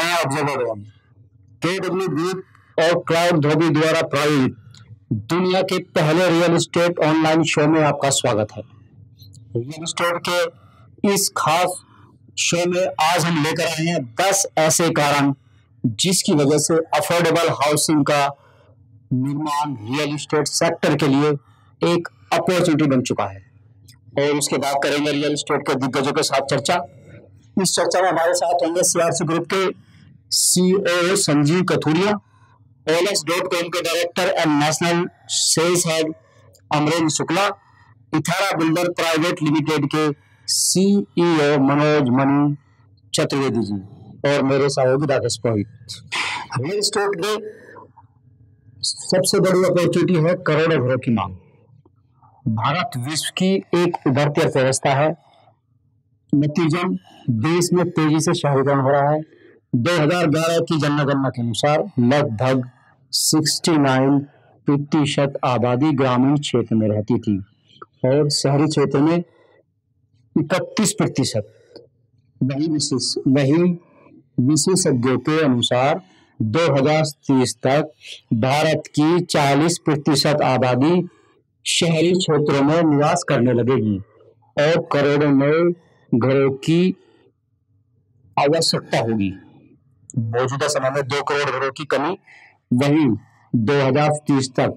रहे हैं observer one. केडब्ल्यू group और क्लाउड धोबी द्वारा प्रायोजित दुनिया के पहले रियल एस्टेट ऑनलाइन शो में आपका स्वागत है। रियल एस्टेट के इस खास शो में आज हम लेकर आए हैं 10 ऐसे कारण जिसकी वजह से अफोर्डेबल हाउसिंग का निर्माण रियल एस्टेट सेक्टर के लिए एक अपॉर्चुनिटी बन चुका है। और उसके बाद करेंगे रियल एस्टेट के दिग्गजों के साथ चर्चा। इस चर्चा में हमारे साथ होंगे सीआरसी ग्रुप के सीईओ संजीव कथुरिया, OLX.com के director and national sales head Amrendra Shukla, इथारा बिल्डर प्राइवेट लिमिटेड के सीईओ मनोज मणि चतुर्वेदी जी और मेरे सहयोगी राकेश पुरोहित। रियल एस्टेट में सबसे बड़ी अपॉर्चुनिटी है करोड़ों घरों की मांग। भारत विश्व की एक उभरती अर्थव्यवस्था है। नतीजन देश में तेजी से शहरीकरण हो रहा है। 2011 की जनगणना के अनुसार लगभग 69% आबादी ग्रामीण क्षेत्र में रहती थी और शहरी क्षेत्र में 31%। वही विशेषज्ञों के अनुसार 2030 तक भारत की 40% आबादी शहरी क्षेत्रों में निवास करने लगेगी और करोड़ों नए घरों की आवश्यकता होगी। मौजूदा समय में 2 करोड़ घरों की कमी, वहीं 2030 तक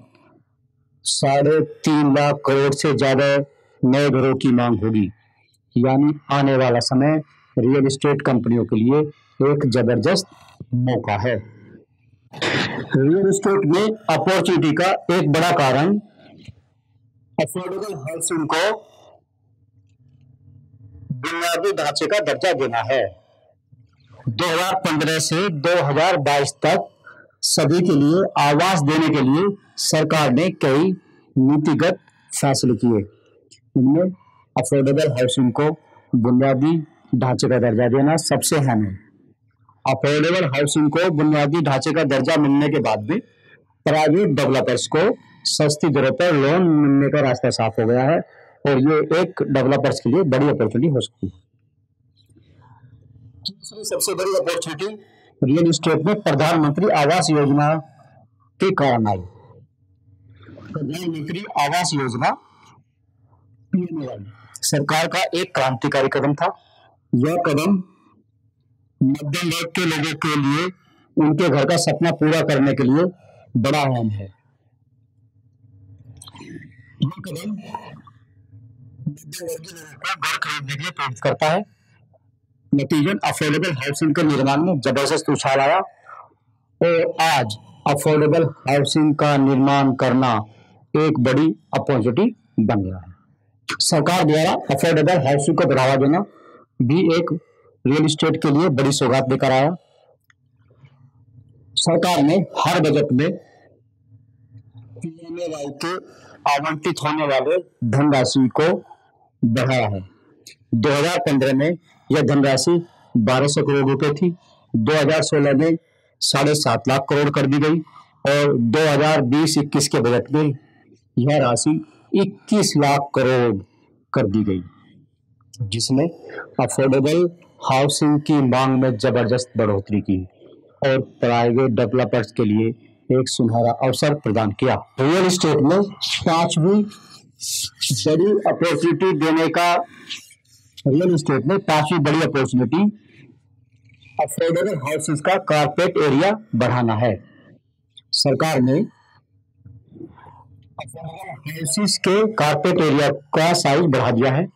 3.5 लाख करोड़ से ज्यादा नए घरों की मांग होगी। यानी आने वाला समय रियल एस्टेट कंपनियों के लिए एक जबरदस्त मौका है। रियल एस्टेट में अपॉर्चुनिटी का एक बड़ा कारण अफोर्डेबल हाउसिंग को बुनियादी ढांचे का दर्जा देना है। 2015 से 2022 तक सभी के लिए आवास देने के लिए सरकार ने कई नीतिगत फैसले किए। इनमें अफोर्डेबल हाउसिंग को बुनियादी ढांचे का दर्जा देना सबसे अहम है। अफोर्डेबल हाउसिंग को बुनियादी ढांचे का दर्जा मिलने के बाद भी प्राइवेट डेवलपर्स को सस्ती दरों पर लोन मिलने का रास्ता साफ हो गया है और ये एक डेवलपर्स के लिए बड़ी अपॉर्चुनिटी हो सकती है। दूसरी सबसे बड़ी अपॉर्चुनिटी रियल एस्टेट में प्रधानमंत्री आवास योजना के कारण आई। प्रधानमंत्री आवास योजना सरकार का एक क्रांतिकारी कदम था। यह कदम मध्यम वर्ग के लोगों के लिए उनके घर का सपना पूरा करने के लिए बड़ा अहम है। यह कदम मध्यम वर्ग के लोगों को घर खरीदने के लिए प्रेरित करता है। नतीजन अफोर्डेबल हाउसिंग के निर्माण में जबरदस्त उछाल आया और आज अफोर्डेबल हाउसिंग का निर्माण करना एक बड़ी अपॉर्चुनिटी बन गया है। सरकार द्वारा अफोर्डेबल हाउसिंग को बढ़ावा देना भी एक रियल एस्टेट के लिए बड़ी सौगात लेकर आया। सरकार ने हर बजट में पीएमएवाई के आवंटित होने वाले धनराशि को बढ़ाया है। 2015 में यह धनराशि 1200 करोड़ रुपए थी। 2016 में 7.5 लाख करोड़ कर दी गई और 2020-21 के बजट में यह राशि 21 लाख करोड़ कर दी गई, जिसने अफोर्डेबल हाउसिंग की मांग में जबरदस्त बढ़ोतरी की और प्राइवेट डेवलपर्स के लिए एक सुनहरा अवसर प्रदान किया। रियल एस्टेट में 5वीं बड़ी अपॉर्चुनिटी देने का रियल एस्टेट में 5वीं बड़ी अपॉर्चुनिटी अफोर्डेबल हाउसेस का कारपेट एरिया बढ़ाना है। सरकार ने अफोर्डेबल हाउसेस के कारपेट एरिया का साइज बढ़ा दिया है।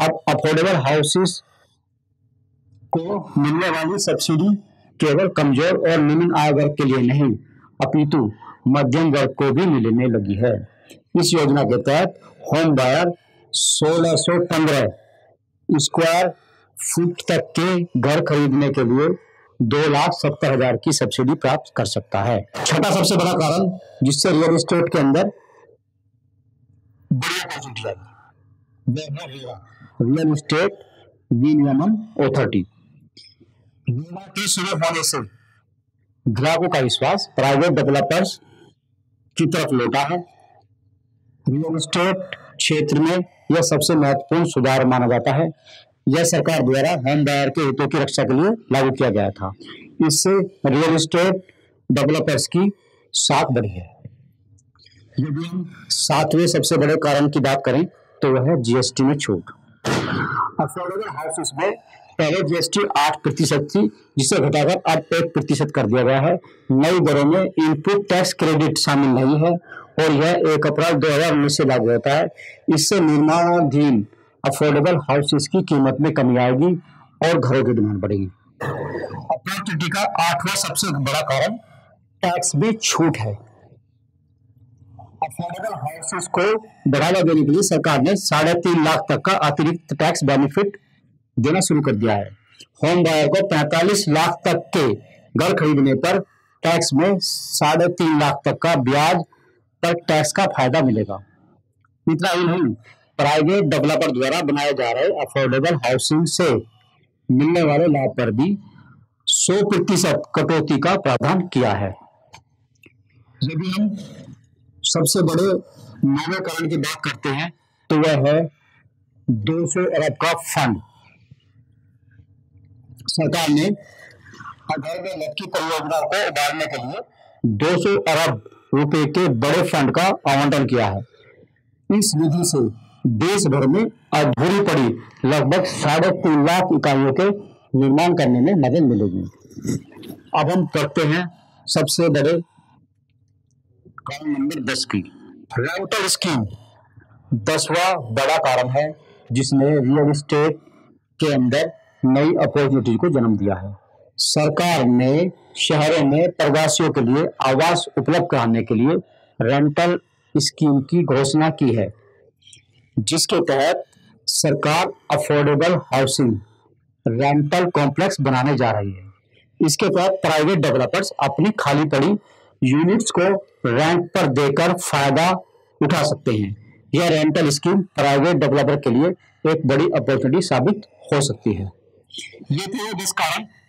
अब अफोर्डेबल हाउसेस को मिलने वाली सब्सिडी केवल कमजोर और निम्न आय वर्ग के लिए नहीं, अपितु मध्यम वर्ग को भी मिलने लगी है। इस योजना के तहत होम बायर 1615 स्क्वायर फुट तक के घर खरीदने के लिए 2,70,000 की सब्सिडी प्राप्त कर सकता है। छठा सबसे बड़ा कारण जिससे रियल एस्टेट के अंदर बड़ी अपॉर्चुनिटी आई, रियल एस्टेट विनियमन अथॉरिटी। के शुरू होने से ग्राहकों का विश्वास प्राइवेट डेवलपर्स की तरफ लौटा है। रियल एस्टेट क्षेत्र में यह सबसे महत्वपूर्ण सुधार माना जाता है। यह सरकार द्वारा होम बायर के हितों की रक्षा के लिए लागू किया गया था। इससे रियल एस्टेट डेवलपर्स की साख बढ़ी है। यदि हम सातवें सबसे बड़े कारण की बात करें तो वह है जीएसटी में छूट। अफोर्डेबल हाउसेस में पहले जीएसटी 8% थी, जिसे घटाकर अब 1% कर दिया गया है। नई दरों में इनपुट टैक्स क्रेडिट शामिल नहीं है और यह 1 अप्रैल 2019 से लागू होता है। इससे निर्माणाधीन अफोर्डेबल हाउसेस की कीमत में कमी आएगी और घरों की डिमांड बढ़ेगी। अपॉर्चुनिटी का 8वां सबसे बड़ा कारण टैक्स में छूट है। अफोर्डेबल हाउसेस को बढ़ावा देने के लिए सरकार ने 3.5 लाख तक का अतिरिक्त टैक्स बेनिफिट देना शुरू कर दिया है। होम बायर को 45 लाख तक के घर खरीदने पर टैक्स में 3.5 लाख तक का ब्याज पर टैक्स का फायदा मिलेगा। इतना ही नहीं, प्राइवेट डेवलपर द्वारा बनाए जा रहे अफोर्डेबल हाउसिंग से मिलने वाले लाभ पर भी 100% कटौती का प्रावधान किया है। यदि हम सबसे बड़े नवीकरण की बात करते हैं तो वह है 200 अरब का फंड। सरकार ने घर में लटकी परियोजना को उभारने के लिए 200 अरब रुपए के बड़े फंड का आवंटन किया है। इस विधि से देश भर में अधूरी पड़ी लगभग 3.5 लाख इकाइयों के निर्माण करने में मदद मिलेगी। अब हम करते हैं सबसे बड़े कारण नंबर 10 की, रेंटल स्कीम 10वां बड़ा कारण है जिसने रियल एस्टेट के अंदर नई अपॉर्चुनिटी को जन्म दिया है। सरकार ने शहरों में प्रवासियों के लिए आवास उपलब्ध कराने के लिए रेंटल स्कीम की घोषणा की है, जिसके तहत सरकार अफोर्डेबल हाउसिंग रेंटल कॉम्प्लेक्स बनाने जा रही है। इसके तहत प्राइवेट डेवलपर्स अपनी खाली पड़ी यूनिट्स को रेंट पर देकर फायदा उठा सकते हैं। यह रेंटल स्कीम प्राइवेट डेवलपर के लिए एक बड़ी अपॉर्चुनिटी साबित हो सकती है। ये तो है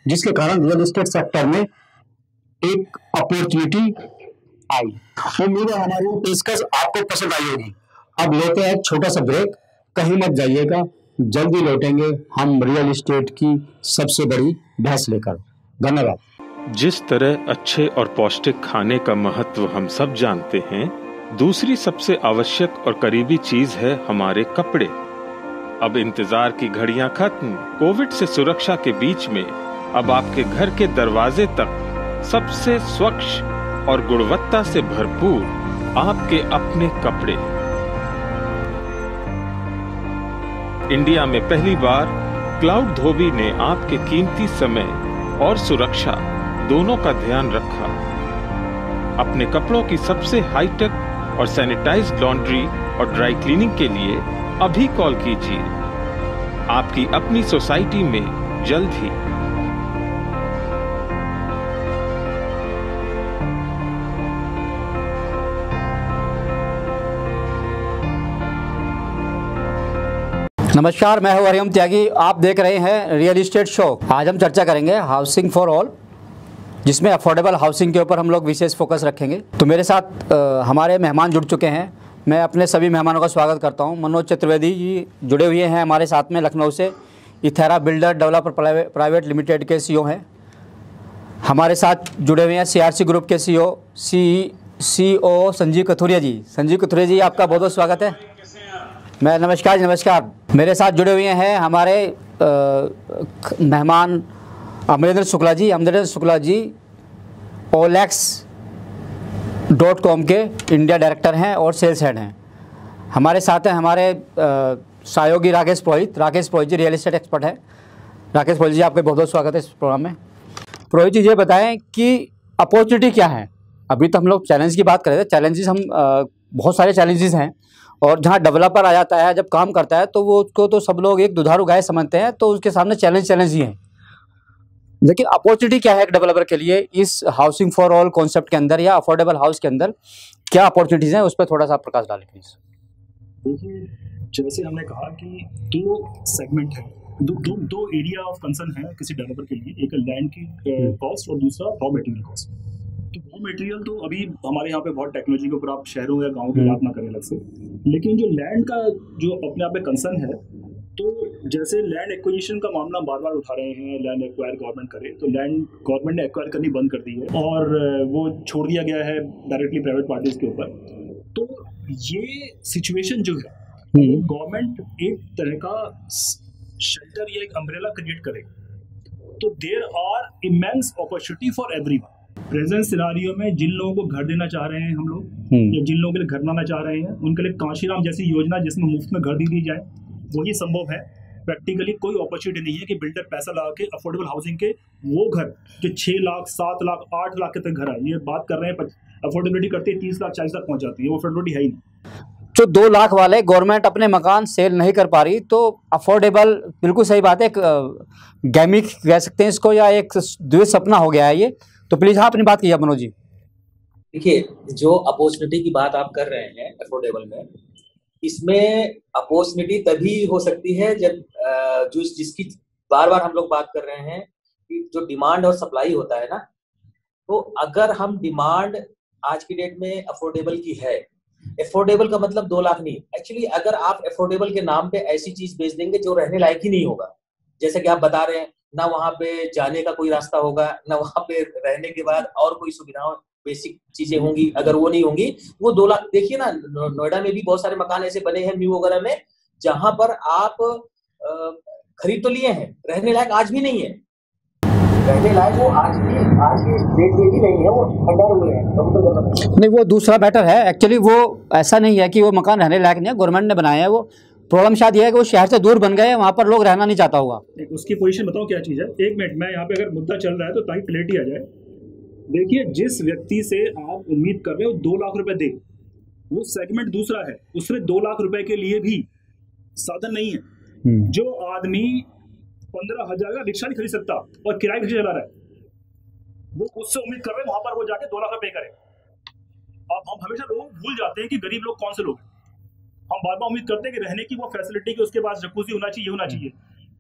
जिसके कारण रियल एस्टेट सेक्टर में एक अपॉर्चुनिटी आई। उम्मीद है हमारी पेशकश आपको पसंद आई होगी। अब लेते हैं एक छोटा सा ब्रेक, कहीं मत जाइएगा, जल्दी लौटेंगे हम रियल एस्टेट की सबसे बड़ी बहस लेकर। धन्यवाद। जिस तरह अच्छे और पौष्टिक खाने का महत्व हम सब जानते हैं, दूसरी सबसे आवश्यक और करीबी चीज है हमारे कपड़े। अब इंतजार की घड़ियां खत्म। कोविड से सुरक्षा के बीच में अब आपके घर के दरवाजे तक सबसे स्वच्छ और गुणवत्ता से भरपूर आपके अपने कपड़े। इंडिया में पहली बार क्लाउड धोबी ने आपके कीमती समय और सुरक्षा दोनों का ध्यान रखा। अपने कपड़ों की सबसे हाईटेक और सैनिटाइज्ड लॉन्ड्री और ड्राई क्लीनिंग के लिए अभी कॉल कीजिए। आपकी अपनी सोसाइटी में जल्द ही। नमस्कार, मैं हूं हरिओम त्यागी। आप देख रहे हैं रियल एस्टेट शो। आज हम चर्चा करेंगे हाउसिंग फॉर ऑल, जिसमें अफोर्डेबल हाउसिंग के ऊपर हम लोग विशेष फोकस रखेंगे। तो मेरे साथ हमारे मेहमान जुड़ चुके हैं। मैं अपने सभी मेहमानों का स्वागत करता हूं। मनोज चतुर्वेदी जी जुड़े हुए हैं हमारे साथ में, लखनऊ से इथेरा बिल्डर डेवलपर प्राइवेट लिमिटेड के सीईओ हैं। हमारे साथ जुड़े हुए हैं सीआरसी ग्रुप के सीईओ संजीव कथुरिया जी। संजीव कथुरिया जी, आपका बहुत बहुत स्वागत है। मैं नमस्कार। मेरे साथ जुड़े हुए हैं हमारे मेहमान अमरेंद्र शुक्ला जी OLX.com के इंडिया डायरेक्टर हैं और सेल्स हेड हैं। हमारे साथ हैं हमारे सहयोगी राकेश पुरोहित जी रियल एस्टेट एक्सपर्ट हैं। राकेश पुरोहित जी, आपका बहुत बहुत स्वागत है इस प्रोग्राम में। पुरोहित जी, ये बताएं कि अपॉर्चुनिटी क्या है। अभी तो हम लोग चैलेंज की बात कर रहे थे। चैलेंजेस हम बहुत सारे चैलेंजेस हैं, और जहाँ डेवलपर आ जाता है, जब काम करता है, तो वो उसको तो सब लोग एक दुधारू गाय समझते हैं, तो उसके सामने चैलेंज ही है। लेकिन अपॉर्चुनिटी क्या है एक डेवलपर के लिए इस हाउसिंग फॉर ऑल कॉन्सेप्ट के अंदर या अफोर्डेबल हाउस के अंदर, क्या अपॉर्चुनिटीज हैं, उस पर थोड़ा सा प्रकाश डालें प्लीज। देखिए, जैसे हमने कहा कि दो सेगमेंट है, दो एरिया ऑफ कंसर्न है किसी डेवलपर के लिए। एक लैंड की कॉस्ट और दूसरा रॉ मटेरियल कॉस्ट। तो रॉ मटेरियल तो अभी हमारे यहाँ पे बहुत टेक्नोलॉजी के ऊपर आप शहरों या गाँव की बात ना करें अलग से, लेकिन जो लैंड का जो अपने आप में कंसर्न है तो जैसे लैंड एक्विजिशन का मामला बार बार उठा रहे हैं, लैंड एक्वायर गवर्नमेंट करे, तो लैंड गवर्नमेंट ने एक्वायर करनी बंद कर दी है और वो छोड़ दिया गया है डायरेक्टली प्राइवेट पार्टीज के ऊपर। तो ये सिचुएशन जो है, गवर्नमेंट एक तरह का शेल्टर या एक अम्ब्रेला क्रिएट करे तो there are immense opportunity for everyone. Present scenario में जिन लोगों को घर देना चाह रहे हैं हम लोग, या जिन लोगों के लिए घर बनाना चाह रहे हैं, उनके लिए कांशीराम जैसी योजना जिसमें मुफ्त में घर दी जाए वही संभव है। प्रैक्टिकली कोई अपॉर्चुनिटी नहीं है कि बिल्डर पैसा लगा के अफोर्डेबल हाउसिंग के वो घर जो 6 लाख 7 लाख 8 लाख के तक घर है, ये बात कर रहे हैं, अफोर्डेबिलिटी करते 30 लाख 40 लाख पहुंच जाती है, वो अफोर्डेबिलिटी है ही नहीं। जो 2 लाख वाले गवर्नमेंट अपने मकान सेल नहीं कर पा रही, तो अफोर्डेबल, बिल्कुल सही बात है, एक गैमिक कह सकते हैं इसको, या एक द्वैत सपना हो गया है ये। तो प्लीज हाँ अपनी बात कीजिए मनोज जी। देखिए, जो अपॉर्चुनिटी की बात आप कर रहे हैं अफोर्डेबल में, इसमें अपॉर्चुनिटी तभी हो सकती है जब जिसकी बार बार हम लोग बात कर रहे हैं कि जो डिमांड और सप्लाई होता है ना, तो अगर हम डिमांड आज की डेट में अफोर्डेबल की है, अफोर्डेबल का मतलब 2 लाख नहीं, एक्चुअली अगर आप अफोर्डेबल के नाम पे ऐसी चीज बेच देंगे जो रहने लायक ही नहीं होगा, जैसे कि आप बता रहे हैं, ना वहां पे जाने का कोई रास्ता होगा, ना वहां पे रहने के बाद और कोई सुविधाएं बेसिक चीजें होंगी, अगर वो नहीं होंगी, वो 2 लाख। देखिए ना, नोएडा में भी बहुत सारे मकान ऐसे बने हैं न्यू वगैरह में, जहां पर आप खरीद तो लिए हैं, रहने लायक आज भी नहीं है, रहने लायक वो आज की डेट में भी नहीं है, वो खंडर हुए हैं। नहीं, वो दूसरा मैटर है एक्चुअली, वो ऐसा नहीं है कि वो मकान रहने लायक नहीं है, गवर्नमेंट ने बनाया है। वो प्रॉब्लम शायद ये है कि वो शहर से दूर बन गए हैं, वहाँ पर लोग रहना नहीं चाहता होगा। उसकी पोजीशन बताओ क्या चीज़ है। 1 मिनट, मैं यहाँ पे अगर मुद्दा चल रहा है तो ताकि क्लैरिटी आ जाए। देखिए, जिस व्यक्ति से आप उम्मीद कर रहे हो 2 लाख रुपए दे, वो सेगमेंट दूसरा है, उसमें 2 लाख रुपए के लिए भी साधन नहीं है। जो आदमी 15,000 का रिक्शा नहीं खरीद सकता और किराए रिक्शा चला रहा है, वो उससे उम्मीद कर रहे हैं वहां पर वो जाके 2 लाख रुपए करे। अब हम हमेशा लोग भूल जाते हैं कि गरीब लोग कौन से लोग हैं। हम बार बार उम्मीद करते हैं कि रहने की वो फैसिलिटी कि उसके पास जकूजी होना चाहिए, होना चाहिए।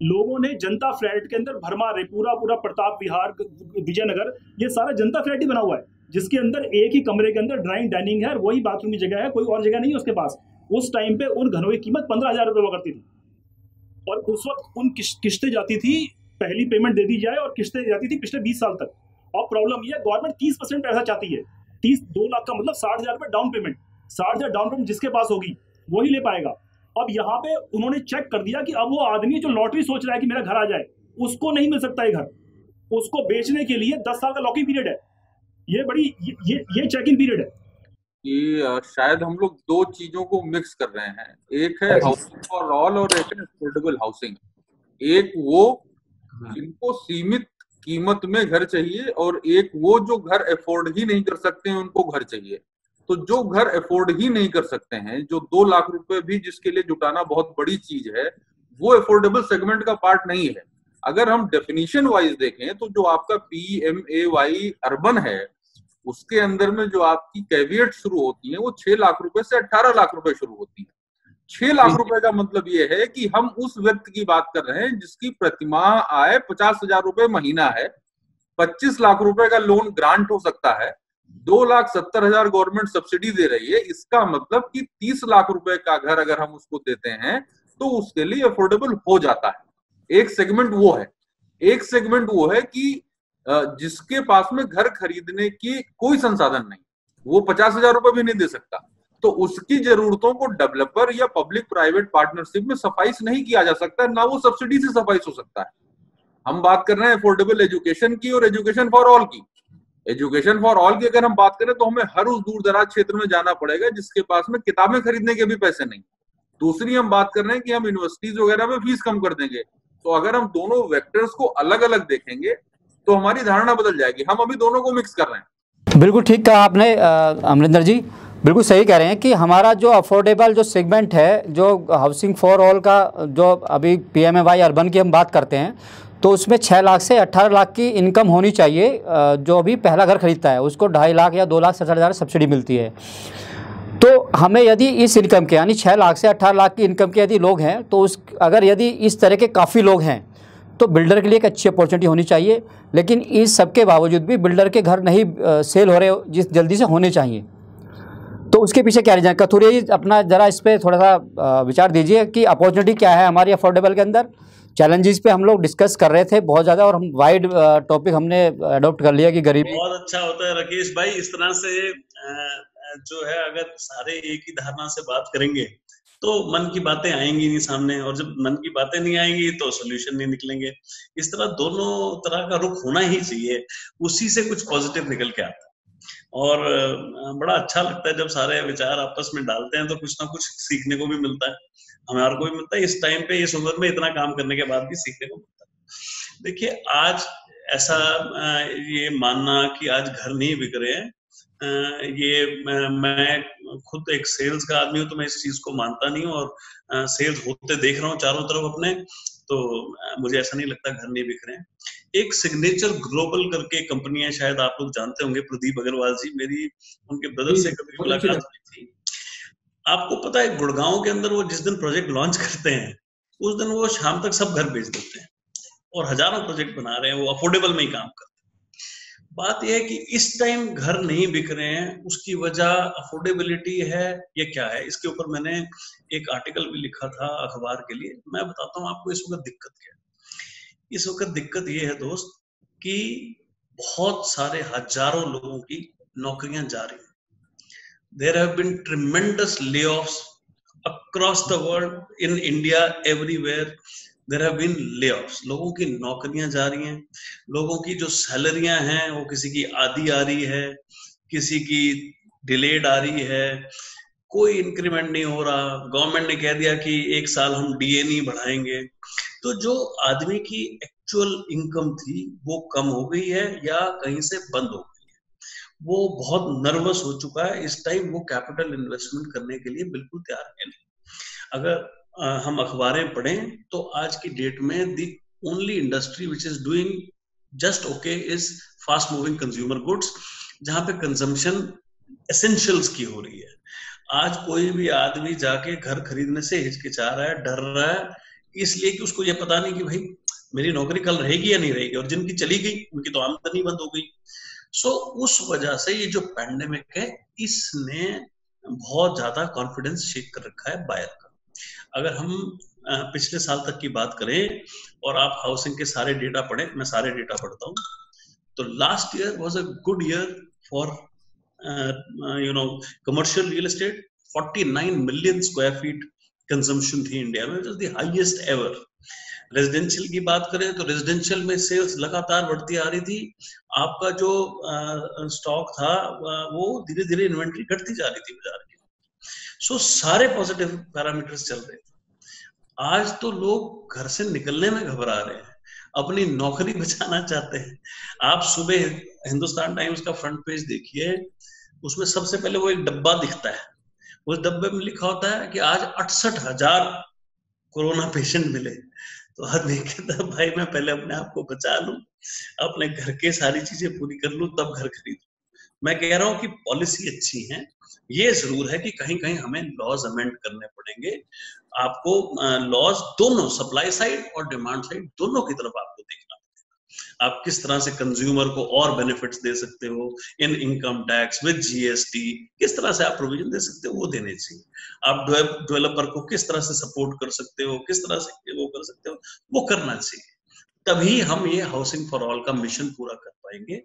लोगों ने जनता फ्लैट के अंदर भरमार है, पूरा प्रताप विहार, विजयनगर, ये सारा जनता फ्लैट ही बना हुआ है, जिसके अंदर एक ही कमरे के अंदर ड्राइंग डाइनिंग है और वही बाथरूम की जगह है, कोई और जगह नहीं है उसके पास। उस टाइम पे उन घरों की कीमत 15,000 रुपए हुआ करती थी और उस वक्त उन किस्तें जाती थी, पहली पेमेंट दे दी जाए और किस्तें जाती थी पिछले 20 साल तक। और प्रॉब्लम ये, गवर्नमेंट 30% पैसा चाहती है। 2 लाख का मतलब 60,000 रुपए डाउन पेमेंट। 60,000 डाउन पेमेंट जिसके पास होगी वही ले पाएगा। अब यहाँ पे उन्होंने चेक कर दिया कि अब वो आदमी जो लॉटरी सोच रहा है कि मेरा घर आ जाए, उसको नहीं मिल सकता है घर, उसको बेचने के लिए 10 साल का लॉकिंग पीरियड है। ये बड़ी ये चेक इन पीरियड है। कि शायद हम लोग 2 चीजों को मिक्स कर रहे हैं, एक है हाउसिंग फॉर ऑल और एक है अफोर्डेबल हाउसिंग। एक वो जिनको सीमित कीमत में घर चाहिए और एक वो जो घर अफोर्ड ही नहीं कर सकते हैं उनको घर चाहिए। तो जो घर अफोर्ड ही नहीं कर सकते हैं, जो 2 लाख रुपए भी जिसके लिए जुटाना बहुत बड़ी चीज है, वो अफोर्डेबल सेगमेंट का पार्ट नहीं है। अगर हम डेफिनेशन वाइज देखें तो जो आपका PMAY अर्बन है, उसके अंदर में जो आपकी कैविएट शुरू होती है वो 6 लाख रुपए से 18 लाख रुपए शुरू होती है। 6 लाख रुपए का मतलब ये है कि हम उस व्यक्ति की बात कर रहे हैं जिसकी प्रतिमाह आय 50,000 रुपए महीना है। 25 लाख रुपए का लोन ग्रांट हो सकता है, 2,70,000 गवर्नमेंट सब्सिडी दे रही है। इसका मतलब कि 30 लाख रुपए का घर अगर हम उसको देते हैं तो उसके लिए अफोर्डेबल हो जाता है। एक सेगमेंट वो है। एक सेगमेंट वो है कि जिसके पास में घर खरीदने की कोई संसाधन नहीं, वो 50,000 रुपए भी नहीं दे सकता, तो उसकी जरूरतों को डेवलपर या पब्लिक प्राइवेट पार्टनरशिप में सफाइस नहीं किया जा सकता, ना वो सब्सिडी से सफाइस हो सकता है। हम बात कर रहे हैं अफोर्डेबल एजुकेशन की और एजुकेशन फॉर ऑल की। एजुकेशन फॉर ऑल की अगर हम बात करें तो हमें हर उस दूर दराज क्षेत्र में जाना पड़ेगा जिसके पास में किताबें खरीदने के भी पैसे नहीं। दूसरी हम बात कर रहे हैं कि हम यूनिवर्सिटीज वगैरह में फीस कम कर देंगे। तो अगर हम दोनों वेक्टर्स को अलग अलग देखेंगे तो हमारी धारणा बदल जाएगी। हम अभी दोनों को मिक्स कर रहे हैं। बिल्कुल ठीक कहा आपने अमरिंदर जी, बिल्कुल सही कह रहे हैं कि हमारा जो अफोर्डेबल जो सेगमेंट है, जो हाउसिंग फॉर ऑल का जो अभी PMAY अर्बन की हम बात करते हैं, तो उसमें 6 लाख से 18 लाख की इनकम होनी चाहिए। जो अभी पहला घर खरीदता है उसको 2.5 लाख या 2,60,000 सब्सिडी मिलती है। तो हमें यदि इस इनकम के यानी 6 लाख से 18 लाख की इनकम के यदि लोग हैं, तो अगर यदि इस तरह के काफ़ी लोग हैं तो बिल्डर के लिए एक अच्छी अपॉर्चुनिटी होनी चाहिए। लेकिन इस सब के बावजूद भी बिल्डर के घर नहीं सेल हो रहे जिस जल्दी से होने चाहिए। तो उसके पीछे क्या रीजन, कथुरिया जी अपना जरा इस पे थोड़ा सा विचार दीजिए कि अपॉर्चुनिटी क्या है हमारी अफोर्डेबल के अंदर। चैलेंजेस पे हम लोग डिस्कस कर रहे थे बहुत ज़्यादा, और हम वाइड टॉपिक हमने अडोप्ट कर लिया कि गरीबी। बहुत अच्छा होता है राकेश भाई, इस तरह से जो है अगर सारे एक ही धारणा से बात करेंगे तो मन की बातें आएंगी नहीं सामने, और जब मन की बातें नहीं आएंगी तो सोल्यूशन नहीं निकलेंगे। इस तरह दोनों तरह का रुख होना ही चाहिए, उसी से कुछ पॉजिटिव निकल के आता है। और बड़ा अच्छा लगता है जब सारे विचार आपस में डालते हैं तो कुछ ना कुछ सीखने को भी मिलता है, हमारे को भी मिलता है। इस टाइम पे इस उम्र में इतना काम करने के बाद भी सीखने को मिलता है। देखिए आज ऐसा ये मानना कि आज घर नहीं बिक रहे हैं, ये मैं खुद एक सेल्स का आदमी हूँ तो मैं इस चीज को मानता नहीं हूँ, और सेल्स होते देख रहा हूँ चारों तरफ अपने, तो मुझे ऐसा नहीं लगता घर नहीं बिक रहे हैं। एक सिग्नेचर ग्लोबल करके कंपनी है, शायद आप लोग जानते होंगे, प्रदीप अग्रवाल जी, मेरी उनके ब्रदर से कभी मुलाकात हुई थी। आपको पता है गुड़गांव के अंदर वो जिस दिन प्रोजेक्ट लॉन्च करते हैं उस दिन वो शाम तक सब घर बेच देते हैं, और हजारों प्रोजेक्ट बना रहे हैं, वो अफोर्डेबल में ही काम करते हैं। बात यह है कि इस टाइम घर नहीं बिक रहे हैं, उसकी वजह अफोर्डेबिलिटी है या क्या है? इसके ऊपर मैंने एक आर्टिकल भी लिखा था अखबार के लिए। मैं बताता हूँ आपको इस वक्त दिक्कत क्या है। इस वक्त दिक्कत ये है दोस्त कि बहुत सारे हजारों लोगों की नौकरियां जा रही हैं। There have been tremendous layoffs across the world, in India, everywhere. There have been layoffs. लोगों की नौकरियां जा रही हैं, लोगों की जो सैलरियां हैं वो किसी की आधी आ रही है, किसी की डिलेड आ रही है, कोई इंक्रीमेंट नहीं हो रहा। गवर्नमेंट ने कह दिया कि 1 साल हम डीए नहीं बढ़ाएंगे। तो जो आदमी की एक्चुअल इनकम थी वो कम हो गई है या कहीं से बंद हो गई है, वो बहुत नर्वस हो चुका है। इस टाइम वो कैपिटल इन्वेस्टमेंट करने के लिए बिल्कुल तैयार है नहीं। अगर हम अखबारें पढ़ें तो आज की डेट में the only industry which is doing just okay is fast moving consumer goods, जहां पे कंजम्पशन एसेंशियल्स की हो रही है। आज कोई भी आदमी जाके घर खरीदने से हिचकिचा रहा है, डर रहा है, इसलिए कि उसको ये पता नहीं कि भाई मेरी नौकरी कल रहेगी या नहीं रहेगी, और जिनकी चली गई उनकी तो आमदनी बंद हो गई। सो उस वजह से ये जो पैंडेमिक है इसने बहुत ज्यादा कॉन्फिडेंस शेक कर रखा है बायर का। अगर हम पिछले साल तक की बात करें और आप हाउसिंग के सारे डेटा पढ़ें, मैं सारे डेटा पढ़ता हूँ, तो last year was a good year for commercial real estate. 49 million square feet consumption थी इंडिया में, द हाईएस्ट एवर। रेजिडेंशियल की बात करें तो रेजिडेंशियल में सेल्स लगातार बढ़ती आ रही थी। आपका जो स्टॉक था वो धीरे धीरे इन्वेंट्री घटती जा रही थी बाजार की। सो सारे पॉजिटिव पैरामीटर्स चल रहे थे। आज तो लोग घर से निकलने में घबरा रहे हैं, अपनी नौकरी बचाना चाहते हैं। आप सुबह हिंदुस्तान टाइम्स का फ्रंट पेज देखिए, उसमें सबसे पहले वो एक डब्बा दिखता है, उस डब्बे में लिखा होता है कि आज 68,000 कोरोना पेशेंट मिले। तो आदमी कहता है भाई मैं पहले अपने आप को बचा लूं, अपने घर के सारी चीजें पूरी कर लूं, तब घर खरीदूं। मैं कह रहा हूं कि पॉलिसी अच्छी है, ये जरूर है कि कहीं कहीं हमें लॉज अमेंड करने पड़ेंगे। आपको लॉज दोनों सप्लाई साइड और डिमांड साइड दोनों की तरफ आपको देखना पड़ेगा। आप किस तरह से कंज्यूमर को और बेनिफिट्स दे सकते हो इन इनकम टैक्स विद जीएसटी, किस तरह से आप प्रोविजन दे सकते हो वो देने चाहिए। आप डेवलपर को किस तरह से सपोर्ट कर सकते हो, किस तरह से वो कर सकते हो, वो करना चाहिए। तभी हम ये हाउसिंग फॉर ऑल का मिशन पूरा कर पाएंगे।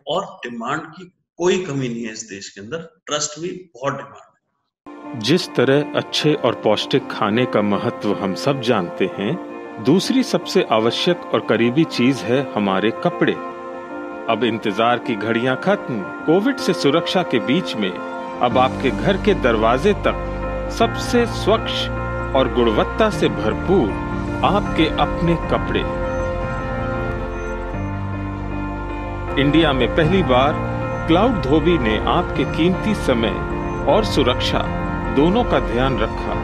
और डिमांड की कोई कमी नहीं है इस देश के अंदर, ट्रस्ट भी बहुत डिमांड है। जिस तरह अच्छे और पौष्टिक खाने का महत्व हम सब जानते हैं, दूसरी सबसे आवश्यक और करीबी चीज है हमारे कपड़े। अब इंतजार की घड़ियां खत्म। कोविड से सुरक्षा के बीच में अब आपके घर के दरवाजे तक सबसे स्वच्छ और गुणवत्ता से भरपूर आपके अपने कपड़े। इंडिया में पहली बार क्लाउड धोबी ने आपके कीमती समय और सुरक्षा दोनों का ध्यान रखा।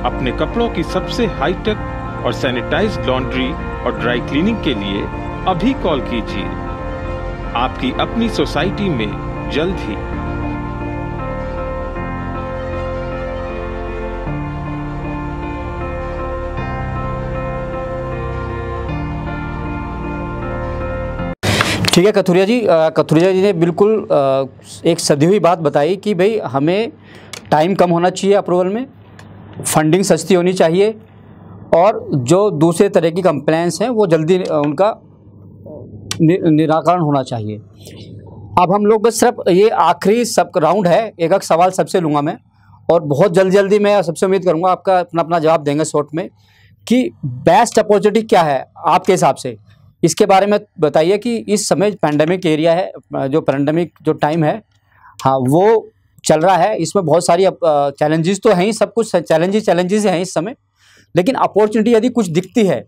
अपने कपड़ों की सबसे हाईटेक और सैनिटाइज्ड लॉन्ड्री और ड्राई क्लीनिंग के लिए अभी कॉल कीजिए। आपकी अपनी सोसाइटी में जल्द ही। ठीक है कथुरिया जी ने बिल्कुल एक सदी हुई बात बताई कि भाई हमें टाइम कम होना चाहिए अप्रूवल में, फंडिंग सस्ती होनी चाहिए और जो दूसरे तरह की कंप्लेंट्स हैं वो जल्दी उनका निराकरण होना चाहिए। अब हम लोग बस सिर्फ ये आखिरी सब राउंड है, एक एक सवाल सबसे लूँगा मैं और बहुत जल्दी मैं सबसे उम्मीद करूँगा आपका अपना जवाब देंगे शॉर्ट में कि बेस्ट अपॉर्चुनिटी क्या है आपके हिसाब से, इसके बारे में बताइए कि इस समय पैंडेमिक एरिया है, जो पैंडेमिक जो टाइम है हाँ वो चल रहा है, इसमें बहुत सारी चैलेंजेस तो हैं ही, सब कुछ चैलेंजेस हैं इस समय, लेकिन अपॉर्चुनिटी यदि कुछ दिखती है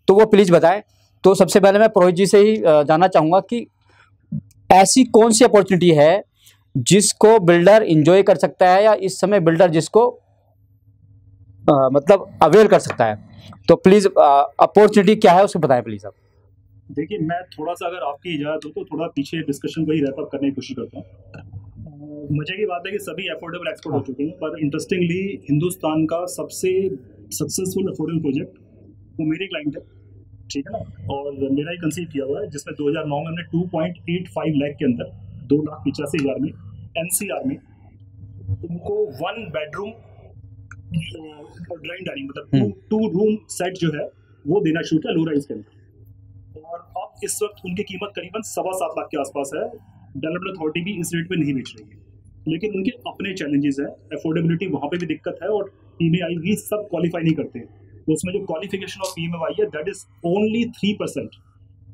तो वो प्लीज़ बताएं। तो सबसे पहले मैं पुरोहित जी से ही जानना चाहूँगा कि ऐसी कौन सी अपॉर्चुनिटी है जिसको बिल्डर इंजॉय कर सकता है या इस समय बिल्डर जिसको मतलब अवेल कर सकता है, तो प्लीज़ अपॉर्चुनिटी क्या है उसको बताएं प्लीज़ आप। देखिए, मैं थोड़ा सा अगर आपकी इजाज़त हो तो थोड़ा पीछे डिस्कशन को ही रैप अप करने की कोशिश करता हूँ। मजे की बात है कि सभी अफोर्डेबल एक्सपोर्ट हो चुके हैं, पर इंटरेस्टिंगली हिंदुस्तान का सबसे सक्सेसफुल अफोर्डेबल प्रोजेक्ट वो मेरी क्लाइंट है, ठीक है ना, और मेरा ही कंसीव किया हुआ है, जिसमें 2009 में हमने 2.85 लाख के अंदर 2,85,000 में एनसीआर में उनको 1 बेडरूम और ड्राइंग डाइनिंग मतलब 2 रूम सेट जो है वो देना शुरू किया लो राइज के अंदर। और अब इस वक्त उनकी कीमत करीबन 7.25 लाख के आसपास है। डेवलपमेंट अथॉरिटी भी इस रेट पे नहीं बेच रही है, लेकिन उनके अपने चैलेंजेस हैं, अफोर्डेबिलिटी वहाँ पे भी दिक्कत है और PMAI भी सब क्वालिफाई नहीं करते। तो उसमें जो क्वालिफिकेशन ऑफ PMAI है दैट इज ओनली 3%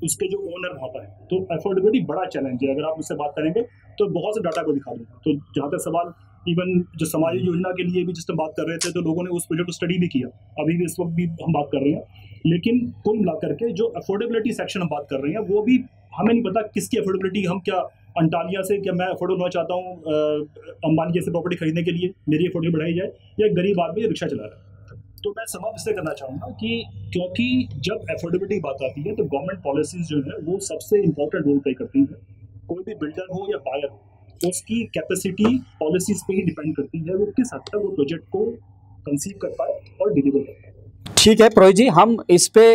उसके जो ओनर वहाँ पर है। तो अफोर्डेबिलिटी बड़ा चैलेंज है। अगर आप मुझसे बात करेंगे तो बहुत से डाटा को दिखा दूँगा। तो जहाँ तक सवाल इवन जो समाज योजना के लिए भी जिस टाइम बात कर रहे थे तो लोगों ने उस प्रोजेक्ट को स्टडी भी किया, अभी भी इस वक्त भी हम बात कर रहे हैं, लेकिन कुल मिलाकर के जो अफोर्डेबिलिटी सेक्शन हम बात कर रहे हैं वो भी हमें नहीं पता किसकी अफोर्डेबिलिटी। हम क्या अंटालिया से क्या मैं अफोर्डेबल होना चाहता हूँ अंबानी जैसे प्रॉपर्टी खरीदने के लिए मेरी अफोर्डेबिलिटी बढ़ाई जाए, या गरीब आदमी रिक्शा चला रहा है। तो मैं समाप्त इससे करना चाहूँगा कि क्योंकि जब अफोर्डेबिलिटी की बात आती है तो गवर्नमेंट पॉलिसीज जो है वो सबसे इंपॉर्टेंट रोल प्ले करती है। कोई भी बिल्डर हो या बायर हो उसकी कैपेसिटी पॉलिसीज पे ही डिपेंड करती है, वो किस हद तक वो प्रोजेक्ट को कंसीव कर पाए और डिलीवर कर पाए। ठीक है पुरोहित जी, हम इस पे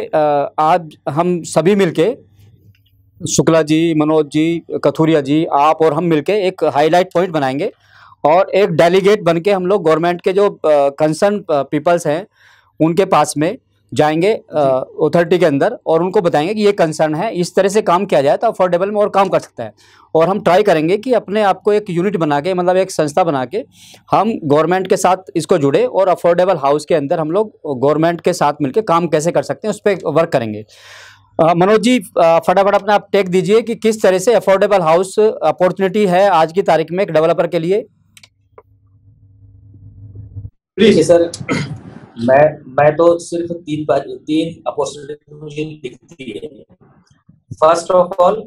आज हम सभी मिलके शुक्ला जी, मनोज जी, कथुरिया जी, आप और हम मिलके एक हाईलाइट पॉइंट बनाएंगे और एक डेलीगेट बनके हम लोग गवर्नमेंट के जो कंसर्न पीपल्स हैं उनके पास में जाएंगे अथॉरिटी के अंदर और उनको बताएंगे कि ये कंसर्न है, इस तरह से काम किया जाए तो अफोर्डेबल में और काम कर सकता है। और हम ट्राई करेंगे कि अपने आप को एक यूनिट बना के मतलब एक संस्था बना के हम गवर्नमेंट के साथ इसको जुड़े और अफोर्डेबल हाउस के अंदर हम लोग गवर्नमेंट के साथ मिलकर काम कैसे कर सकते हैं उस पर वर्क करेंगे। मनोज जी फटाफट अपना आप टेक दीजिए कि किस तरह से अफोर्डेबल हाउस अपॉर्चुनिटी है आज की तारीख में एक डेवलपर के लिए। ठीक है सर, मैं तो सिर्फ तीन अपॉर्चुनिटी मुझे दिखती है। फर्स्ट ऑफ ऑल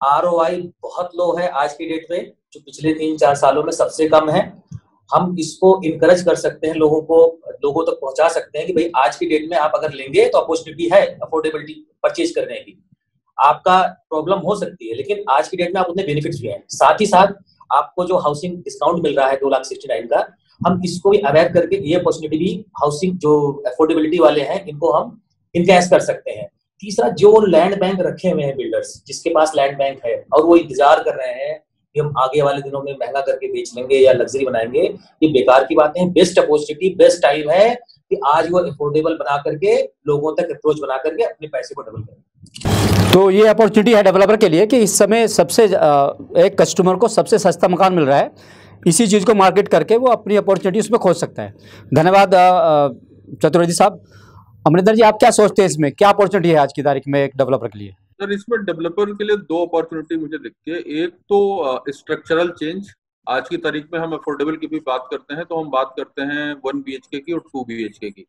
ROI बहुत लो है आज की डेट में, जो पिछले 3-4 सालों में सबसे कम है। हम इसको इनकरेज कर सकते हैं, लोगों तक पहुंचा सकते हैं कि भाई आज की डेट में आप अगर लेंगे तो अपॉर्चुनिटी है अफोर्डेबिलिटी परचेज करने की। आपका प्रॉब्लम हो सकती है लेकिन आज की डेट में आप उतने बेनिफिट्स भी हैं। साथ ही साथ आपको जो हाउसिंग डिस्काउंट मिल रहा है 2,69,000 का, हम इसको भी अवेयर करके ये अपॉर्चुनिटी भी हाउसिंग जो अफोर्डेबिलिटी वाले हैं इनको हम इनकैश कर सकते हैं। तीसरा, जो लैंड बैंक रखे हुए हैं बिल्डर्स, जिसके पास लैंड बैंक है और वो इंतजार कर रहे हैं कि हम आगे वाले दिनों में महंगा करके बेच लेंगे या लग्जरी बनाएंगे, ये बेकार की बात है। बेस्ट अपॉर्चुनिटी, बेस्ट टाइम है कि आज वो अफोर्डेबल बना करके लोगों तक अप्रोच बना करके अपने पैसे को डबल करें। तो ये अपॉर्चुनिटी है डेवलपर के लिए कि इस समय सबसे एक कस्टमर को सबसे सस्ता मकान मिल रहा है, इसी चीज़ को मार्केट करके वो अपनी अपॉर्चुनिटी उसमें खोज सकता है। धन्यवाद चतुर्वेदी साहब। अमरिंदर जी, आप क्या सोचते हैं इसमें क्या अपॉर्चुनिटी है आज की तारीख में एक डेवलपर के लिए? सर, इसमें डेवलपर के लिए 2 अपॉर्चुनिटी मुझे दिखती है। एक तो स्ट्रक्चरल चेंज। आज की तारीख में हम अफोर्डेबल की भी बात करते हैं तो हम बात करते हैं 1 BHK की और 2 BHK की।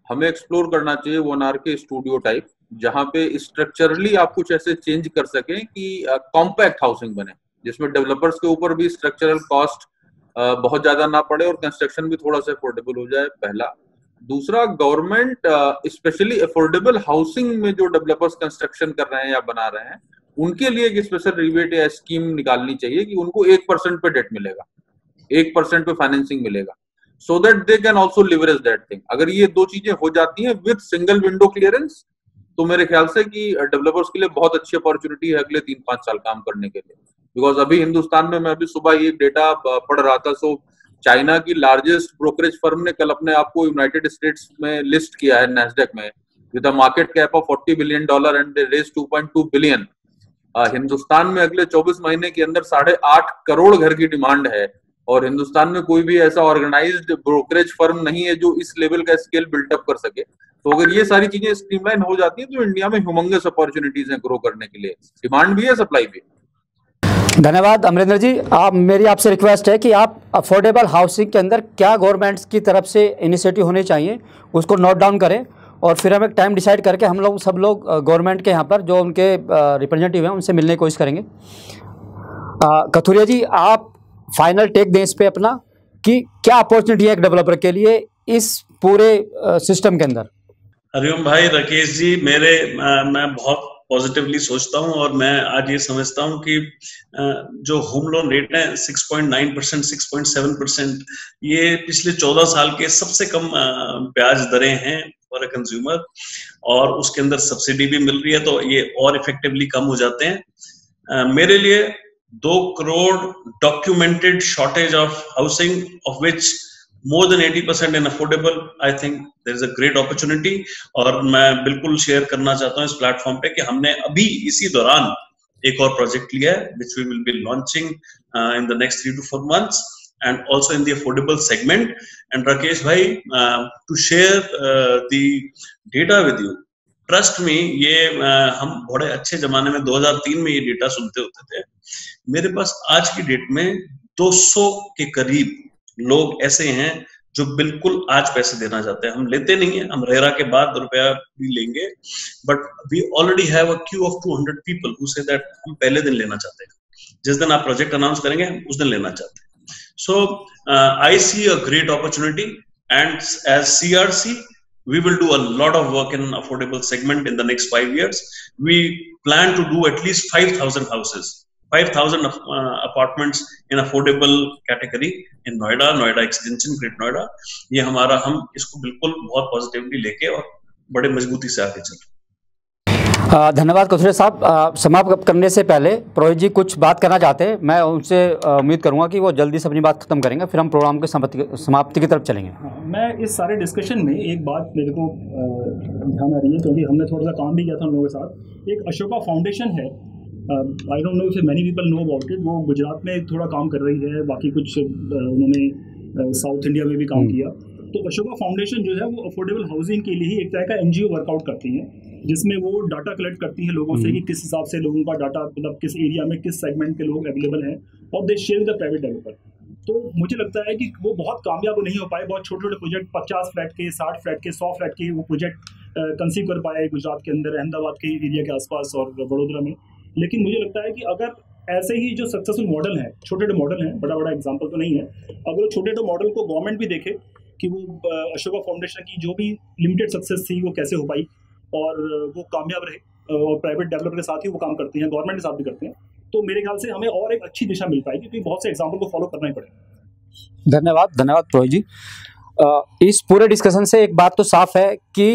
हमें एक्सप्लोर करना चाहिए 1 RK स्टूडियो टाइप, जहाँ पे स्ट्रक्चरली आप कुछ ऐसे चेंज कर सकें कि कॉम्पैक्ट हाउसिंग बने, जिसमें डेवलपर्स के ऊपर भी स्ट्रक्चरल कॉस्ट बहुत ज्यादा ना पड़े और कंस्ट्रक्शन भी थोड़ा सा अफोर्डेबल हो जाए, पहला। दूसरा, गवर्नमेंट स्पेशली अफोर्डेबल हाउसिंग में जो डेवलपर्स कंस्ट्रक्शन कर रहे हैं या बना रहे हैं उनके लिए एक स्पेशल रिबेट या स्कीम निकालनी चाहिए कि उनको 1% पे डेट मिलेगा, 1% पे फाइनेंसिंग मिलेगा, so that they can also leverage that thing. अगर ये 2 चीजें हो जाती हैं विद सिंगल विंडो क्लियरेंस तो मेरे ख्याल से कि डेवलपर्स के लिए बहुत अच्छी अपॉर्चुनिटी है अगले 3-5 साल काम करने के लिए। बिकॉज अभी हिंदुस्तान में, मैं अभी सुबह ये डेटा पढ़ रहा था, सो चाइना की लार्जेस्ट ब्रोकरेज फर्म ने कल अपने आप को यूनाइटेड स्टेट्स में लिस्ट किया है नैस्डैक में with a market cap of $40 billion and they raise 2.2 billion. Hindustan में अगले 24 महीने के अंदर 8.5 करोड़ घर की डिमांड है, और हिंदुस्तान में कोई भी ऐसा ऑर्गेनाइज्ड ब्रोकरेज फर्म नहीं है जो इस लेवल का स्केल बिल्टअप कर सके। तो अगर ये सारी चीजें स्ट्रीमलाइन हो जाती हैं तो इंडिया में ह्यूमंगस अपॉर्चुनिटीज हैं ग्रो करने के लिए। डिमांड भी है, सप्लाई भी है। धन्यवाद अमरिंदर जी। मेरी आपसे रिक्वेस्ट है कि आप अफोर्डेबल हाउसिंग के अंदर क्या गवर्नमेंट्स की तरफ से इनिशिएटिव होने चाहिए उसको नोट डाउन करें, और फिर हम एक टाइम डिसाइड करके हम लोग सब लोग गवर्नमेंट के यहाँ पर जो उनके रिप्रेजेंटेटिव हैं उनसे मिलने की कोशिश करेंगे। कथुरिया जी, आप फाइनल टेक दें इस पे अपना कि क्या अपॉर्चुनिटी है एक डेवलपर के लिए इस पूरे सिस्टम के अंदर। हरिओम भाई, राकेश जी, मैं बहुत पॉजिटिवली सोचता हूं, और मैं आज ये समझता हूं कि जो होम लोन रेट है 6.9%, 6.7%, ये पिछले 14 साल के सबसे कम ब्याज दरें हैं फॉर अ कंज्यूमर, और उसके अंदर सब्सिडी भी मिल रही है, तो ये और इफेक्टिवली कम हो जाते हैं। मेरे लिए 2 crore documented shortage of housing, of which more than 80% in affordable, I think there is a great opportunity। और मैं बिल्कुल शेयर करना चाहता हूँ इस प्लेटफॉर्म पे कि हमने अभी इसी दौरान एक और प्रोजेक्ट लिया है which we will be launching in the next 3 to 4 months and also in the affordable segment। and Rakesh bhai, to share the data with you, trust me, ये हम बड़े अच्छे जमाने में 2003 में ये डेटा सुनते होते थे। मेरे पास आज की डेट में 200 के करीब लोग ऐसे हैं जो बिल्कुल आज पैसे देना चाहते हैं। हम लेते नहीं है, हम रेरा के बाद रुपया भी लेंगे, but we already have a queue of 200 people who say that हम पहले दिन लेना चाहते हैं, जिस दिन आप प्रोजेक्ट अनाउंस करेंगे उस दिन लेना चाहते हैं। So I see a great opportunity, and as CRC we will do a lot of work in affordable segment in the next 5 years। we plan to do at least 5,000 houses, 5,000 apartments in affordable category in Noida extension, Great Noida। ये हमारा, हम इसको बिल्कुल बहुत positively लेके और बड़े मजबूती से आगे चल रहे हैं। धन्यवाद कथुरिया साहब। समाप्त करने से पहले पुरोहित जी कुछ बात करना चाहते हैं, मैं उनसे उम्मीद करूंगा कि वो जल्दी से अपनी बात खत्म करेंगे, फिर हम प्रोग्राम के समाप्ति की तरफ चलेंगे। मैं इस सारे डिस्कशन में एक बात मेरे को ध्यान आ रही है, क्योंकि हमने थोड़ा सा काम भी किया था उन लोगों के साथ। एक अशोका फाउंडेशन है, I don't know if many people know about it. वो गुजरात में थोड़ा काम कर रही है, बाकी कुछ उन्होंने साउथ इंडिया में भी काम किया। तो अशोका फाउंडेशन जो है वो अफोर्डेबल हाउसिंग के लिए ही एक तरह का NGO वर्कआउट करती हैं, जिसमें वो डाटा कलेक्ट करती हैं लोगों से कि किस हिसाब से लोगों का डाटा, मतलब किस एरिया में किस सेगमेंट के लोग अवेलेबल हैं, और दे शेयर द प्राइवेट डेवलपर। तो मुझे लगता है कि वो बहुत कामयाब नहीं हो पाए। बहुत छोटे छोटे प्रोजेक्ट, 50 फ्लैट के, 60 फ्लैट के, 100 फ्लैट के वो प्रोजेक्ट कंसीव कर पाए गुजरात के अंदर, अहमदाबाद के एरिया के आसपास और वडोदरा में। लेकिन मुझे लगता है कि अगर ऐसे ही जो सक्सेसफुल मॉडल हैं, छोटे छोटे मॉडल हैं, बड़ा बड़ा एग्जांपल तो नहीं है, अगर वो छोटे छोटे मॉडल को गवर्नमेंट भी देखे कि वो अशोका फाउंडेशन की जो भी लिमिटेड सक्सेस थी वो कैसे हो पाई और वो कामयाब रहे, और प्राइवेट डेवलपर के साथ ही वो काम करते हैं, गवर्नमेंट के साथ भी करते हैं, तो मेरे ख्याल से हमें और एक अच्छी दिशा मिल पाएगी, क्योंकि बहुत से एग्जाम्पल को फॉलो करना ही पड़ेगा। धन्यवाद पुरोहित जी। इस पूरे डिस्कशन से एक बात तो साफ है कि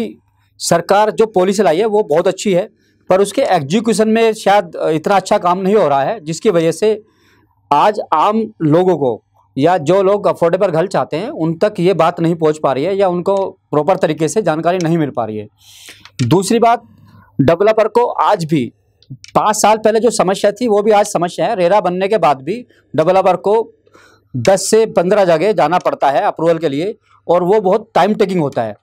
सरकार जो पॉलिसी लाई है वो बहुत अच्छी है, पर उसके एग्जीक्यूशन में शायद इतना अच्छा काम नहीं हो रहा है, जिसकी वजह से आज आम लोगों को या जो लोग अफोर्डेबल घर चाहते हैं उन तक ये बात नहीं पहुंच पा रही है, या उनको प्रॉपर तरीके से जानकारी नहीं मिल पा रही है। दूसरी बात, डेवलपर को आज भी 5 साल पहले जो समस्या थी वो भी आज समस्या है। रेरा बनने के बाद भी डेवलपर को 10 से 15 जगह जाना पड़ता है अप्रूवल के लिए, और वो बहुत टाइम टेकिंग होता है।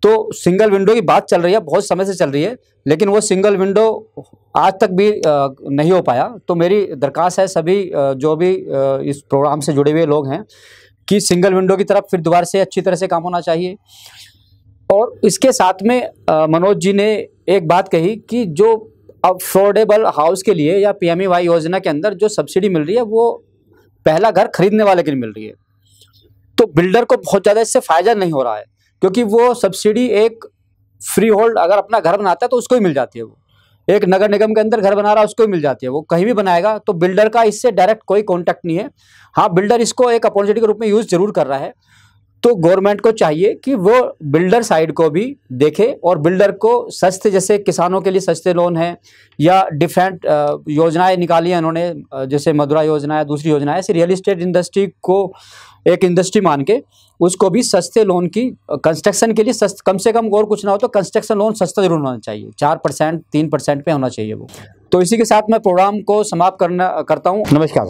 तो सिंगल विंडो की बात चल रही है, बहुत समय से चल रही है, लेकिन वो सिंगल विंडो आज तक भी नहीं हो पाया। तो मेरी दरख्वास्त है सभी जो भी इस प्रोग्राम से जुड़े हुए लोग हैं कि सिंगल विंडो की तरफ फिर दोबारा से अच्छी तरह से काम होना चाहिए। और इसके साथ में मनोज जी ने एक बात कही कि जो अफोर्डेबल हाउस के लिए या PMEY योजना के अंदर जो सब्सिडी मिल रही है वो पहला घर खरीदने वाले के लिए मिल रही है, तो बिल्डर को बहुत ज़्यादा इससे फायदा नहीं हो रहा है, क्योंकि वो सब्सिडी एक फ्री होल्ड अगर अपना घर बनाता है तो उसको ही मिल जाती है, वो एक नगर निगम के अंदर घर बना रहा है उसको ही मिल जाती है, वो कहीं भी बनाएगा तो बिल्डर का इससे डायरेक्ट कोई कॉन्टैक्ट नहीं है। हाँ, बिल्डर इसको एक अपॉर्चुनिटी के रूप में यूज़ जरूर कर रहा है, तो गवर्नमेंट को चाहिए कि वो बिल्डर साइड को भी देखे और बिल्डर को सस्ते, जैसे किसानों के लिए सस्ते लोन है या डिफरेंट योजनाएं निकाली हैं उन्होंने, जैसे मधुरा योजना है, दूसरी योजना है, ऐसे रियल इस्टेट इंडस्ट्री को एक इंडस्ट्री मान के उसको भी सस्ते लोन की कंस्ट्रक्शन के लिए कम से कम, और कुछ ना हो तो कंस्ट्रक्शन लोन सस्ता जरूर होना चाहिए, 4% 3% पे होना चाहिए वो। तो इसी के साथ मैं प्रोग्राम को समाप्त करता हूँ। नमस्कार।